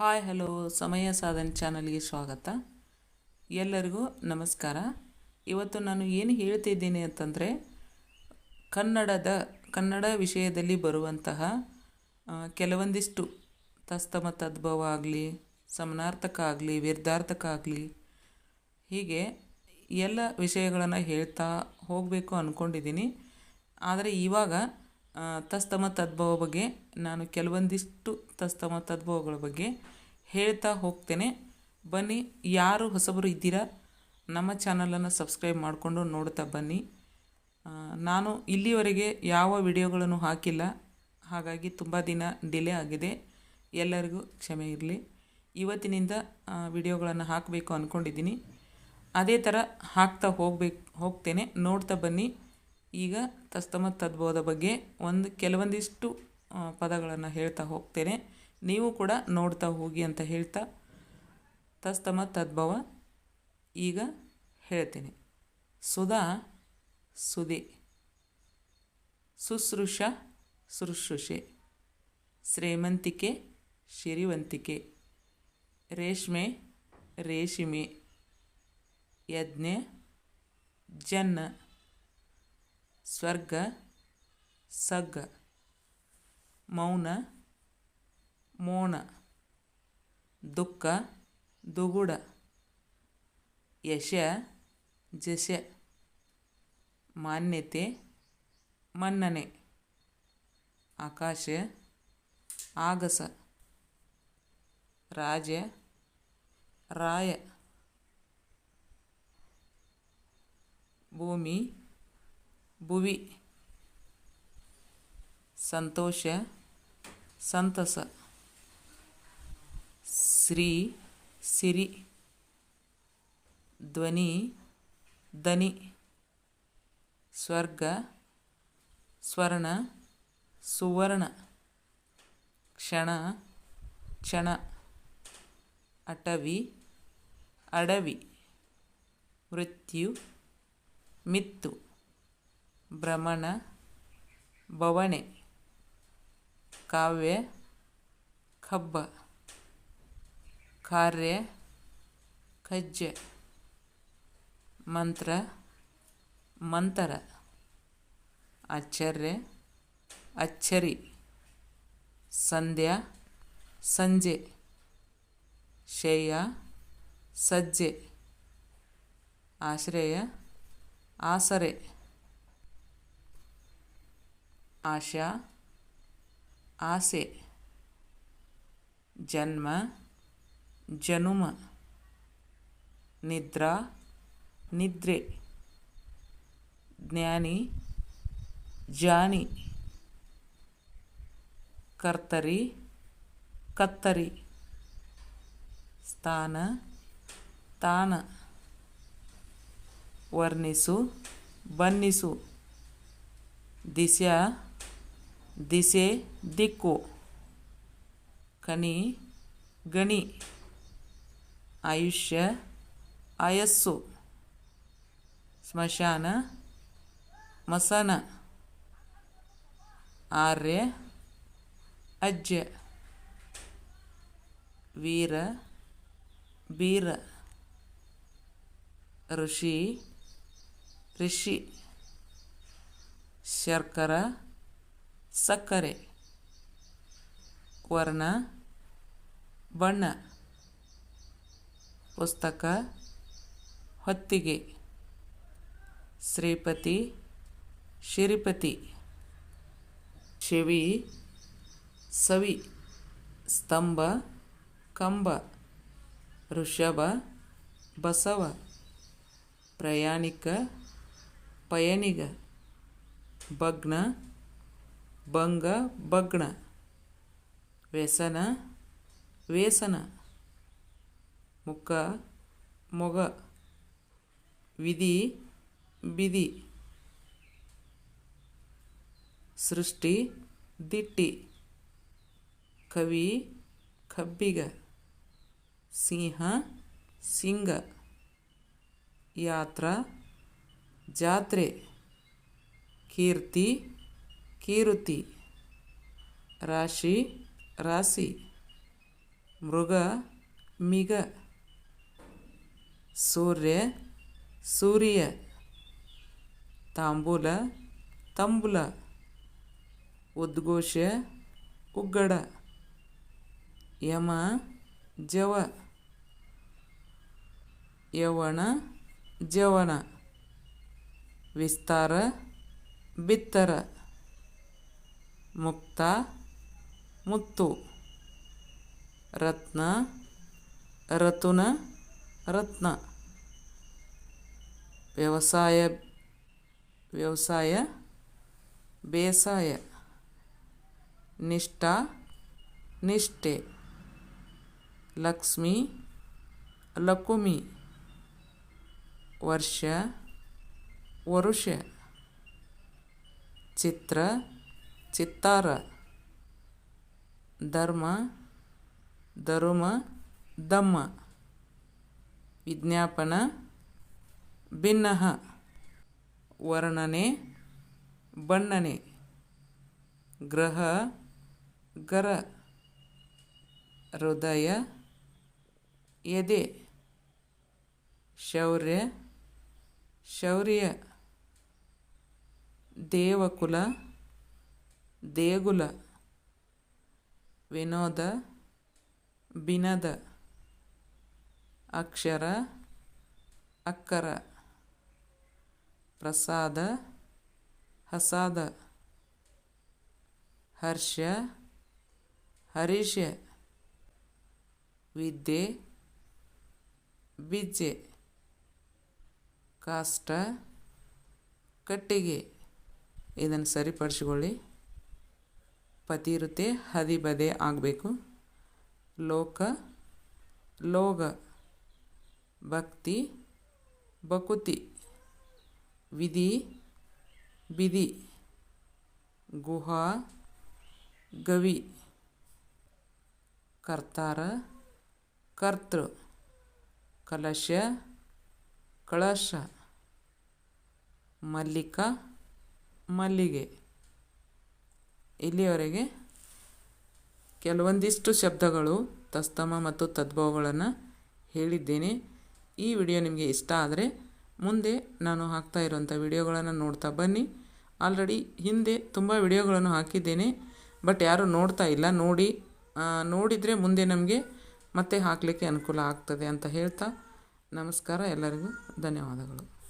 Hi hello ಸಮಯ ಸಾಧನೆ ಚಾನಲ್ಗೆ ಸ್ವಾಗತ. ಎಲ್ಲರಿಗೂ ನಮಸ್ಕಾರ. ಇವತ್ತು ನಾನು ಏನು ಹೇಳ್ತಿದ್ದೀನಿ ಅಂತಂದರೆ ಕನ್ನಡ ವಿಷಯದಲ್ಲಿ ಬರುವಂತಹ ಕೆಲವೊಂದಿಷ್ಟು ತಸ್ತಮ ತದ್ಭವ ಆಗಲಿ, ಸಮನಾರ್ಥಕ ಆಗಲಿ, ವಿರುದ್ಧಾರ್ಥಕ ಆಗಲಿ, ಹೀಗೆ ಎಲ್ಲ ವಿಷಯಗಳನ್ನು ಹೇಳ್ತಾ ಹೋಗಬೇಕು ಅಂದ್ಕೊಂಡಿದ್ದೀನಿ. ಆದರೆ ಇವಾಗ ತಸ್ತಮ ತದ್ಭವ ಬಗ್ಗೆ ನಾನು ಕೆಲವೊಂದಿಷ್ಟು ತಸ್ತಮ ತದ್ಭವಗಳ ಬಗ್ಗೆ ಹೇಳ್ತಾ ಹೋಗ್ತೇನೆ. ಬನ್ನಿ, ಯಾರು ಹೊಸಬರು ಇದ್ದೀರಾ ನಮ್ಮ ಚಾನಲನ್ನು ಸಬ್ಸ್ಕ್ರೈಬ್ ಮಾಡಿಕೊಂಡು ನೋಡ್ತಾ ಬನ್ನಿ. ನಾನು ಇಲ್ಲಿವರೆಗೆ ಯಾವ ವಿಡಿಯೋಗಳನ್ನು ಹಾಕಿಲ್ಲ, ಹಾಗಾಗಿ ತುಂಬ ದಿನ ಡಿಲೇ ಆಗಿದೆ. ಎಲ್ಲರಿಗೂ ಕ್ಷಮೆ ಇರಲಿ. ಇವತ್ತಿನಿಂದ ವಿಡಿಯೋಗಳನ್ನು ಹಾಕಬೇಕು ಅಂದ್ಕೊಂಡಿದ್ದೀನಿ. ಅದೇ ಥರ ಹಾಕ್ತಾ ಹೋಗ್ತೇನೆ, ನೋಡ್ತಾ ಬನ್ನಿ. ಈಗ ತಸ್ತಮ ತದ್ಭವದ ಬಗ್ಗೆ ಕೆಲವೊಂದಿಷ್ಟು ಪದಗಳನ್ನು ಹೇಳ್ತಾ ಹೋಗ್ತೇನೆ, ನೀವು ಕೂಡ ನೋಡ್ತಾ ಹೋಗಿ ಅಂತ ಹೇಳ್ತಾ ತಸ್ತಮ ತದ್ಭವ ಈಗ ಹೇಳ್ತೇನೆ. ಸುಧಾ ಸುದೆ, ಶುಶ್ರೂಷ ಶುಶ್ರೂಷೆ, ಶ್ರೀಮಂತಿಕೆ ಸಿರಿವಂತಿಕೆ, ರೇಷ್ಮೆ ರೇಷಿಮೆ, ಯಜ್ಞ ಜನ್ನ, ಸ್ವರ್ಗ ಸಗ್ಗ, ಮೌನ ಮೋಣ, ದುಃಖ ದುಗುಡ, ಯಶ ಜಶ, ಮಾನ್ಯತೆ ಮನ್ನಣೆ, ಆಕಾಶ ಆಗಸ, ರಾಜ ರಾಯ, ಭೂಮಿ ಭುವಿ, ಸಂತೋಷ ಸಂತಸ, ಶ್ರೀ ಸಿರಿ, ಧ್ವನಿ ದನಿ, ಸ್ವರ್ಗ ಸ್ವರ್ಣ ಸುವರ್ಣ, ಕ್ಷಣ ಕ್ಷಣ, ಅಟವಿ ಅಡವಿ, ಮೃತ್ಯು ಮಿತ್ತು, ಭ್ರಮಣ ಬವಣೆ, ಕಾವ್ಯ ಕಬ್ಬ, ಕಾರ್ಯ ಕಜ್ಜ, ಮಂತ್ರ ಮಂತರ, ಆಶ್ಚರ್ಯ ಅಚ್ಚರಿ, ಸಂಧ್ಯಾ ಸಂಜೆ, ಶಯ್ಯ ಸಜ್ಜೆ, ಆಶ್ರಯ ಆಸರೆ, ಆಶಾ ಆಸೆ, ಜನ್ಮ ಜನುಮ, ನಿದ್ರಾ ನಿದ್ರೆ, ಜ್ಞಾನಿ ಜಾನಿ, ಕರ್ತರಿ ಕತ್ತರಿ, ಸ್ಥಾನ ತಾನ, ವರ್ಣಿಸು ಬನ್ನಿಸು, ದಿಶಾ ದಿಸೆ ದಿಕ್ಕು, ಕನಿ ಗಣಿ, ಆಯುಷ್ಯ ಆಯಸ್ಸು, ಸ್ಮಶಾನ ಮಸನ, ಆರ್ಯ ಅಜ್ಜ, ವೀರ ಬೀರ, ಋಷಿ ಋಷಿ, ಶರ್ಕರ ಸಕ್ಕರೆ, ವರ್ಣ ಬಣ್ಣ, ಪುಸ್ತಕ ಹೊತ್ತಿಗೆ, ಶ್ರೀಪತಿ ಶಿರಿಪತಿ, ಶಿವಿ ಸವಿ, ಸ್ತಂಭ ಕಂಬ, ಋಷಭ ಬಸವ, ಪ್ರಯಾಣಿಕ ಪಯಣಿಗ, ಭಗ್ನ ಭಂಗ ಭಗ್ನ, ವ್ಯಸನ ವೇಸನ, ಮುಖ ಮೊಗ, ವಿಧಿ ಬಿಧಿ, ಸೃಷ್ಟಿ ದಿಟ್ಟಿ, ಕವಿ ಕಬ್ಬಿಗ, ಸಿಂಹ ಸಿಂಗ, ಯಾತ್ರಾ ಜಾತ್ರೆ, ಕೀರ್ತಿ ಕೀರುತಿ, ರಾಶಿ ರಾಶಿ, ಮೃಗ ಮಿಗ, ಸೂರ್ಯ ಸೂರ್ಯ, ತಾಂಬೂಲ ತಂಬುಲ, ಉದ್ಘೋಷ ಉಗ್ಗಡ, ಯಮ ಜವ, ಯವಣ ಜವನ, ವಿಸ್ತಾರ ಬಿತ್ತರ, ಮುಕ್ತ ಮುತ್ತು, ರತ್ನ ರತುನ ರತ್ನ, ವ್ಯವಸಾಯ ವ್ಯವಸಾಯ ಬೇಸಾಯ, ನಿಷ್ಠಾ ನಿಷ್ಠೆ, ಲಕ್ಷ್ಮಿ ಲಕುಮಿ, ವರ್ಷ ವರುಷ, ಚಿತ್ರ ಚಿತ್ತಾರ, ಧರ್ಮ ಧರುಮ ದಮ್ಮ, ವಿಜ್ಞಾಪನ ಭಿನ್ನಃ, ವರ್ಣನೆ ಬಣ್ಣನೆ, ಗ್ರಹ ಗರ, ಹೃದಯ ಎದೆ, ಶೌರ್ಯ ಶೌರ್ಯ, ದೇವಕುಲ ದೇಗುಲ, ವಿನೋದ ಬಿನದ, ಅಕ್ಷರ ಅಕ್ಕರ, ಪ್ರಸಾದ ಹಸಾದ, ಹರ್ಷ ಹರೀಶ, ವಿದ್ಯೆ ಬಿಜ್ಜೆ, ಕಾಷ್ಟ ಕಟ್ಟಿಗೆ. ಇದನ್ನು ಸರಿಪಡಿಸ್ಕೊಳ್ಳಿ. ಪತಿರುತ್ತೆ ಹದಿ ಬದೆ ಆಗಬೇಕು. ಲೋಕ ಲೋಗ, ಭಕ್ತಿ ಬಕುತಿ, ವಿಧಿ ಬಿಧಿ, ಗುಹಾ ಗವಿ, ಕರ್ತಾರ ಕರ್ತೃ, ಕಲಶ ಕಳಶ, ಮಲ್ಲಿಕ ಮಲ್ಲಿಗೆ. ಇಲ್ಲಿಯವರೆಗೆ ಕೆಲವೊಂದಿಷ್ಟು ಶಬ್ದಗಳು ತಸ್ತಮ ಮತ್ತು ತದ್ಭವಗಳನ್ನು ಹೇಳಿದ್ದೇನೆ. ಈ ವಿಡಿಯೋ ನಿಮಗೆ ಇಷ್ಟ ಆದರೆ ಮುಂದೆ ನಾನು ಹಾಕ್ತಾ ಇರುವಂಥ ವಿಡಿಯೋಗಳನ್ನು ನೋಡ್ತಾ ಬನ್ನಿ. ಆಲ್ರೆಡಿ ಹಿಂದೆ ತುಂಬ ವಿಡಿಯೋಗಳನ್ನು ಹಾಕಿದ್ದೇನೆ, ಬಟ್ ಯಾರೂ ನೋಡ್ತಾ ಇಲ್ಲ. ನೋಡಿದರೆ ಮುಂದೆ ನಮಗೆ ಮತ್ತೆ ಹಾಕಲಿಕ್ಕೆ ಅನುಕೂಲ ಆಗ್ತದೆ ಅಂತ ಹೇಳ್ತಾ ನಮಸ್ಕಾರ. ಎಲ್ಲರಿಗೂ ಧನ್ಯವಾದಗಳು.